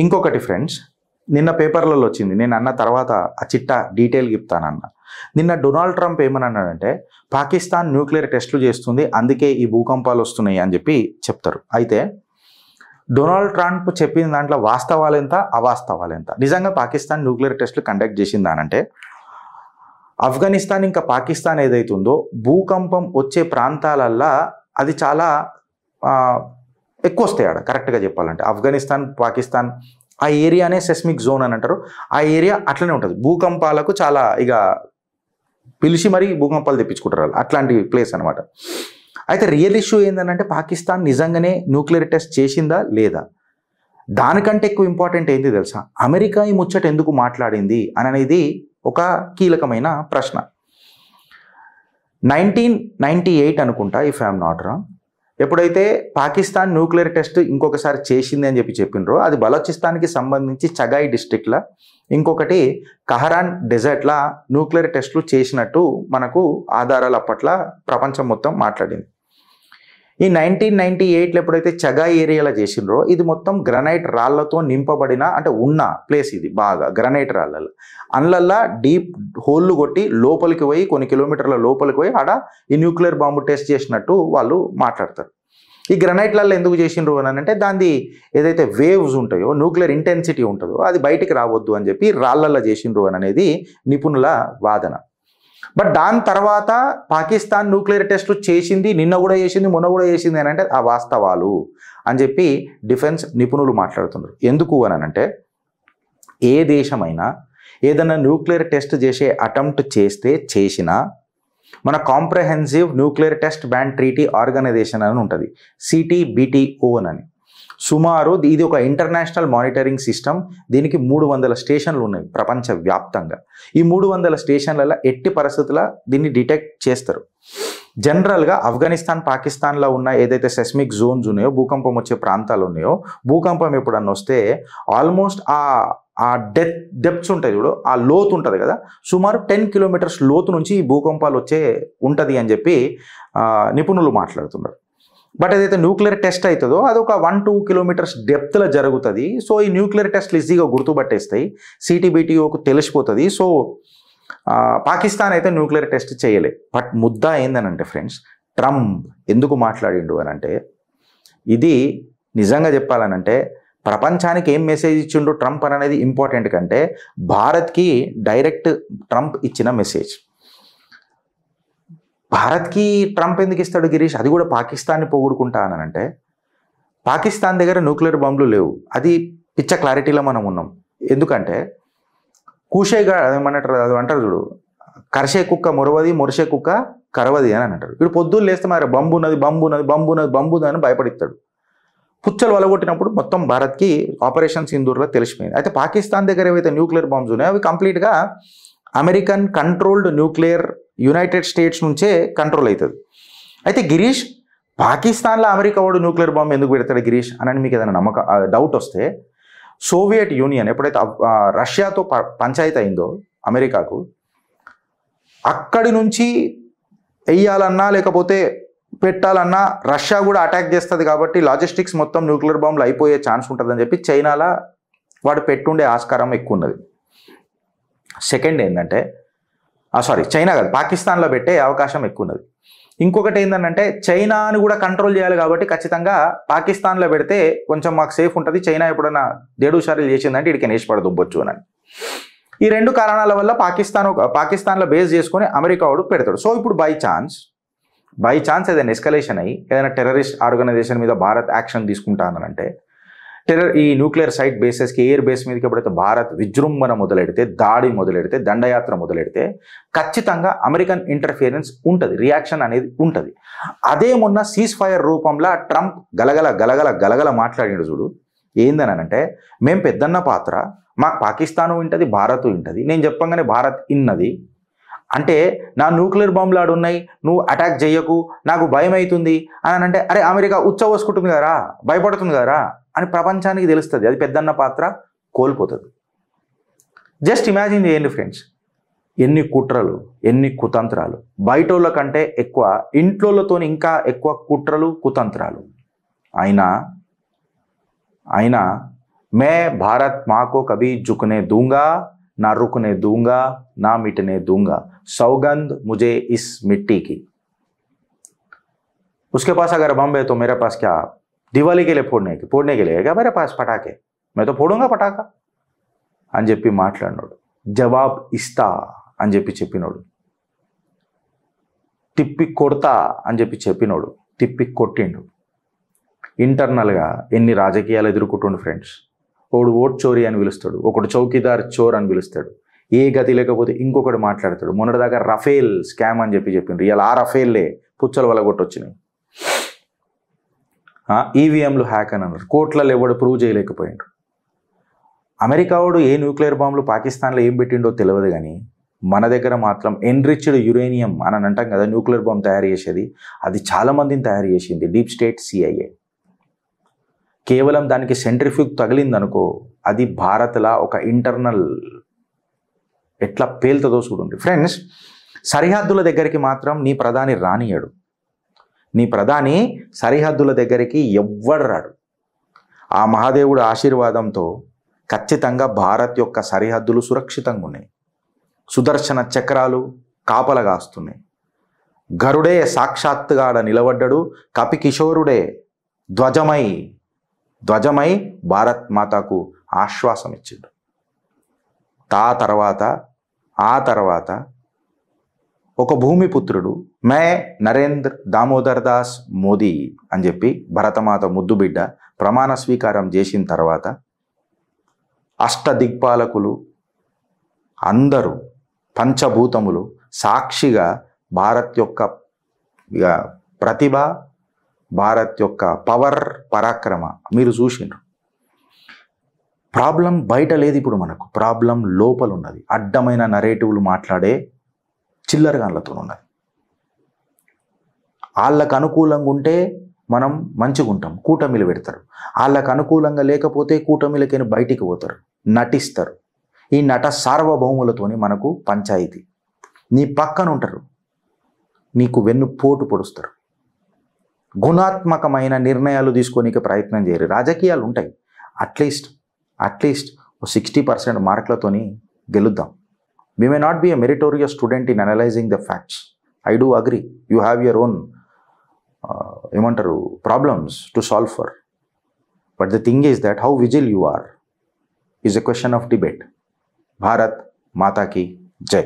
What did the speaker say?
ఇంకొకటి ఫ్రెండ్స్, నిన్న పేపర్లలో వచ్చింది, నేను అన్న తర్వాత ఆ చిట్టా డీటెయిల్గా చెప్తానన్న. నిన్న డొనాల్డ్ ట్రంప్ ఏమన్నాడంటే పాకిస్తాన్ న్యూక్లియర్ టెస్టులు చేస్తుంది, అందుకే ఈ భూకంపాలు వస్తున్నాయి అని చెప్పి చెప్తారు. అయితే డొనాల్డ్ ట్రంప్ చెప్పిన దాంట్లో వాస్తవాలు ఎంత, అవాస్తవాలు ఎంత? నిజంగా పాకిస్తాన్ న్యూక్లియర్ టెస్టులు కండక్ట్ చేసిందానంటే ఆఫ్ఘనిస్తాన్ ఇంకా పాకిస్తాన్ ఏదైతుందో భూకంపం వచ్చే ప్రాంతాలల్లో అది చాలా ఎక్కువ వస్తాయి ఆడ. కరెక్ట్గా చెప్పాలంటే ఆఫ్ఘనిస్తాన్, పాకిస్తాన్ ఆ ఏరియానే సెస్మిక్ జోన్ అని అంటారు. ఆ ఏరియా అట్లనే ఉంటుంది, భూకంపాలకు చాలా ఇక పిలిచి మరీ భూకంపాలు తెప్పించుకుంటారు, అట్లాంటి ప్లేస్ అనమాట. అయితే రియల్ ఇష్యూ ఏంటంటే పాకిస్తాన్ నిజంగానే న్యూక్లియర్ టెస్ట్ చేసిందా లేదా? దానికంటే ఎక్కువ ఇంపార్టెంట్ ఏంటి తెలుసా? అమెరికా ఈ ముచ్చట ఎందుకు మాట్లాడింది అని అనేది ఒక కీలకమైన ప్రశ్న. 1998 అనుకుంటా, ఇఫ్ ఐఎమ్ నాట్ రాంగ్, ఎప్పుడైతే పాకిస్తాన్ న్యూక్లియర్ టెస్ట్ ఇంకొకసారి చేసింది అని చెప్పినరో అది బలోచిస్తాన్కి సంబంధించి చగాయ్ డిస్ట్రిక్ట్లో, ఇంకొకటి కహరాన్ డెజర్ట్లా న్యూక్లియర్ టెస్టులు చేసినట్టు మనకు ఆధారాలు అప్పట్లో ప్రపంచం మొత్తం మాట్లాడింది. ఈ 1998లో ఎప్పుడైతే చగాయ్ ఏరియాలో చేసినరో ఇది మొత్తం గ్రనైట్ రాళ్లతో నింపబడిన, అంటే ఉన్న ప్లేస్ ఇది, బాగా గ్రనైట్ రాళ్ళల్లో అందులల్లా డీప్ హోళ్ళు కొట్టి లోపలికి పోయి కొన్ని కిలోమీటర్ల లోపలికి పోయి ఆడ ఈ న్యూక్లియర్ బాంబు టెస్ట్ చేసినట్టు వాళ్ళు మాట్లాడతారు. ఈ గ్రనైట్లలో ఎందుకు చేసిండ్రు అని అంటే దాని ఏదైతే వేవ్స్ ఉంటాయో, న్యూక్లియర్ ఇంటెన్సిటీ ఉంటుందో అది బయటికి రావద్దు అని చెప్పి రాళ్ళల్లో చేసిండ్రు అని అనేది నిపుణుల వాదన. బట్ దాని తర్వాత పాకిస్తాన్ న్యూక్లియర్ టెస్టులు చేసింది, నిన్న కూడా చేసింది, మొన్న కూడా చేసింది అని అంటే ఆ వాస్తవాలు అని చెప్పి డిఫెన్స్ నిపుణులు మాట్లాడుతున్నారు. ఎందుకు అని అంటే ఏ దేశమైనా ఏదైనా న్యూక్లియర్ టెస్ట్ చేసే అటెంప్ట్ చేసినా మన comprehensive nuclear test ban treaty organisation అని ఉంటుంది, CTBTO అని. సుమారు ఇది ఒక ఇంటర్నేషనల్ మానిటరింగ్ సిస్టమ్. దీనికి 300 స్టేషన్లు ఉన్నాయి ప్రపంచవ్యాప్తంగా. ఈ 300 స్టేషన్లలో ఎట్టి పరిస్థితుల్లో దీన్ని డిటెక్ట్ చేస్తారు. జనరల్గా ఆఫ్ఘనిస్తాన్, పాకిస్తాన్లో ఉన్న ఏదైతే సెస్మిక్ జోన్స్ ఉన్నాయో, భూకంపం వచ్చే ప్రాంతాలు ఉన్నాయో, భూకంపం ఎప్పుడన్నా వస్తే ఆల్మోస్ట్ ఆ డెప్త్స్ ఉంటాయి చూడు, ఆ లోతు ఉంటుంది కదా, సుమారు 10 కిలోమీటర్స్ లోతు నుంచి ఈ భూకంపాలు ఉంటుంది అని చెప్పి నిపుణులు మాట్లాడుతున్నారు. బట్ ఏదైతే న్యూక్లియర్ టెస్ట్ అవుతుందో అది ఒక 1-2 కిలోమీటర్స్ డెప్త్లో జరుగుతుంది. సో ఈ న్యూక్లియర్ టెస్ట్లు ఈజీగా గుర్తుపట్టేస్తాయి, CTBTOకు తెలిసిపోతుంది. సో పాకిస్తాన్ అయితే న్యూక్లియర్ టెస్ట్ చేయలే. బట్ ముద్దా ఏందనంటే ఫ్రెండ్స్, ట్రంప్ ఎందుకు మాట్లాడిండు అని అంటే, ఇది నిజంగా చెప్పాలనంటే ప్రపంచానికి ఏం మెసేజ్ ఇచ్చిండు ట్రంప్ అనేది ఇంపార్టెంట్ కంటే భారత్కి డైరెక్ట్ ట్రంప్ ఇచ్చిన మెసేజ్. భారత్కి ట్రంప్ ఎందుకు ఇస్తాడు గిరీష్? అది కూడా పాకిస్తాన్ని పొగుడుకుంటా అని అంటే, పాకిస్తాన్ దగ్గర న్యూక్లియర్ బాంబులు లేవు, అది పిచ్చ క్లారిటీలో మనం ఉన్నాం. ఎందుకంటే కూషేగా ఏమన్నట్టు అది అంటారు చూడు, కరిసే కుక్క మొరవది, మొరిసే కుక్క కరవది అని అంటారు. ఇప్పుడు పొద్దున్న లేస్తే మరి బంబు ఉన్నది అని భయపడిస్తాడు. పుచ్చలు వలగొట్టినప్పుడు మొత్తం భారత్కి ఆపరేషన్ సింధూర్లో తెలిసిపోయింది. అయితే పాకిస్తాన్ దగ్గర ఏవైతే న్యూక్లియర్ బాంబ్స్ ఉన్నాయో అవి కంప్లీట్గా American controlled nuclear United states నుంచే కంట్రోల్ అవుతుంది. అయితే గిరీష్, పాకిస్తాన్లో అమెరికా వాడు న్యూక్లియర్ బాంబు ఎందుకు పెడతాడు గిరీష్ అని మీకు ఏదైనా డౌట్ వస్తే, సోవియట్ యూనియన్ ఎప్పుడైతే రష్యాతో పంచాయతీ అయిందో అమెరికాకు, అక్కడి నుంచి వెయ్యాలన్నా లేకపోతే పెట్టాలన్నా రష్యా కూడా అటాక్ చేస్తుంది కాబట్టి లాజిస్టిక్స్ మొత్తం న్యూక్లియర్ బాంబులు అయిపోయే ఛాన్స్ ఉంటుందని చెప్పి చైనాలో వాడు పెట్టుండే ఆస్కారం ఎక్కువ ఉన్నది. సెకండ్ ఏంటంటే చైనా కాదు, పాకిస్తాన్లో పెట్టే అవకాశం ఎక్కువ ఉన్నది. ఇంకొకటి ఏంటంటే చైనాని కూడా కంట్రోల్ చేయాలి కాబట్టి ఖచ్చితంగా పాకిస్తాన్లో పెడితే కొంచెం మాకు సేఫ్ ఉంటుంది. చైనా ఎప్పుడైనా దేడుసార్లు చేసిందంటే ఇడికి నేషపడదు బొచ్చు అని. ఈ రెండు కారణాల వల్ల పాకిస్తాన్లో బేస్ చేసుకొని అమెరికా వాడు పెడతాడు. సో ఇప్పుడు బై ఛాన్స్ ఏదైనా ఎస్కలేషన్ అయ్యి ఏదైనా టెర్రరిస్ట్ ఆర్గనైజేషన్ మీద భారత్ యాక్షన్ తీసుకుంటానంటే, ఈ న్యూక్లియర్ సైట్ బేసెస్కి, ఎయిర్ బేస్ మీదకి ఎప్పుడైతే భారత్ విజృంభణ మొదలెడితే, దాడి మొదలెడితే, దండయాత్ర మొదలెడితే ఖచ్చితంగా అమెరికన్ ఇంటర్ఫియరెన్స్ ఉంటుంది, రియాక్షన్ అనేది ఉంటుంది. అదే మొన్న సీజ్ ఫైర్ రూపంలో ట్రంప్ గలగల మాట్లాడినడు చూడు. ఏందనంటే, మేము పెద్దన్న పాత్ర, మాకు పాకిస్తాను వింటది, భారత్ వింటది, నేను చెప్పంగానే భారత్ ఇన్నది అంటే నా న్యూక్లియర్ బాంబులు ఆడున్నాయి, నువ్వు అటాక్ చేయకు, నాకు భయం అవుతుంది అని అంటే, అరే అమెరికా ఉచ్చవోసుకుంటుంది కదరా, భయపడుతుంది కదరా అని ప్రపంచానికి తెలుస్తుంది. అది పెద్దన్న పాత్ర కోల్పోతుంది. జస్ట్ ఇమాజిన్ చేయండి ఫ్రెండ్స్, ఎన్ని కుట్రలు, ఎన్ని కుతంత్రాలు. బయటోళ్ళ కంటే ఎక్కువ ఇంట్లోళ్ళతో ఇంకా ఎక్కువ కుట్రలు, కుతంత్రాలు. అయినా మే భారత్ మాకో కభీ జుకనే దూంగా నా रुकने दूंगा ना मिटने दूंगा सौगंध मुझे इस मिट्टी की। उसके पास अगर बम है तो मेरे पास क्या दिवाली के लिए फोड़ने के लिए क्या मेरे पास पटाखे, मैं तो फोड़ूंगा पटाखा అని చెప్పి మాట్లాడినాడు. జవాబ్ ఇస్తా అని చెప్పి చెప్పినోడు. తిప్పి కొడతా అని చెప్పి చెప్పినోడు తిప్పి కొట్టిండు. ఇంటర్నల్గా ఎన్ని రాజకీయాలు ఎదుర్కొంటుండు ఫ్రెండ్స్. ఒకడు ఓట్ చోరీ అని పిలుస్తాడు, ఒకడు చౌకీదార్ చోర్ అని పిలుస్తాడు. ఏ గతి లేకపోతే ఇంకొకటి మాట్లాడతాడు. మొన్నటిదాకా రఫేల్ స్కామ్ అని చెప్పి చెప్పిండ్రు. ఇలా ఆ రఫేల్లే పుచ్చల వల్ల కొట్టొచ్చినాయి. ఈవీఎంలు హ్యాక్ అని అన్నారు. కోట్లలో ఎవడు ప్రూవ్ చేయలేకపోయిండ్రు. అమెరికా వాడు ఏ న్యూక్లియర్ బాంబులు పాకిస్తాన్లో ఏం పెట్టిండో తెలియదు, కానీ మన దగ్గర మాత్రం ఎన్రిచ్డ్ యురేనియం అని అంటాం కదా, న్యూక్లియర్ బాంబు తయారు చేసేది, అది చాలామందిని తయారు చేసింది డీప్ స్టేట్ CIA. కేవలం దానికి సెంట్రిఫ్యూగ్ తగిలిందనుకో, అది భారత్లా ఒక ఇంటర్నల్ ఎట్లా పేలుతుందో చూడండి ఫ్రెండ్స్. సరిహద్దుల దగ్గరికి మాత్రం నీ ప్రధాని రానియడు. నీ ప్రధాని సరిహద్దుల దగ్గరికి ఎవ్వడు రాడు. ఆ మహాదేవుడు ఆశీర్వాదంతో ఖచ్చితంగా భారత్ యొక్క సరిహద్దులు సురక్షితంగా ఉన్నాయి. సుదర్శన చక్రాలు కాపలా కాస్తున్నాయి. గరుడే సాక్షాత్తుగా ఆడ నిలబడ్డాడు. కపికిషోరుడే ధ్వజమై భారత్ మాతకు ఆశ్వాసం ఇచ్చిండు. ఆ తర్వాత ఒక భూమిపుత్రుడు మే నరేంద్ర దామోదర్ దాస్ మోదీ అని చెప్పి భరతమాత ముద్దుబిడ్డ ప్రమాణ స్వీకారం చేసిన తర్వాత అష్టదిక్పాలకులు అందరూ పంచభూతములు సాక్షిగా భారత్ యొక్క ప్రతిభ, భారత్ యొక్క పవర్, పరాక్రమ మీరు చూసిండ్రు. ప్రాబ్లం బయట లేదు. ఇప్పుడు మనకు ప్రాబ్లం లోపల ఉన్నది. అడ్డమైన నరేటివ్లు మాట్లాడే చిల్లరగాన్లతో ఉన్నది. వాళ్ళకు అనుకూలంగా ఉంటే మనం మంచిగా ఉంటాం, కూటమిలు పెడతారు. వాళ్ళకు అనుకూలంగా లేకపోతే కూటమిలకైనా బయటికి పోతారు, నటిస్తారు. ఈ నట సార్వభౌములతోని మనకు పంచాయితీ. నీ పక్కన ఉంటారు, నీకు వెన్ను పోటు పొడుస్తారు. గుణాత్మకమైన నిర్ణయాలు తీసుకోనికి ప్రయత్నం చేయరు. రాజకీయాలు ఉంటాయి. At least 60% మార్కులతోని గెలుద్దాం. We may not be a meritorious student in analyzing the facts. I do agree. You have your own problems to solve for. But the thing is that how vigil you are is a question of debate. Bharat Mata ki Jai.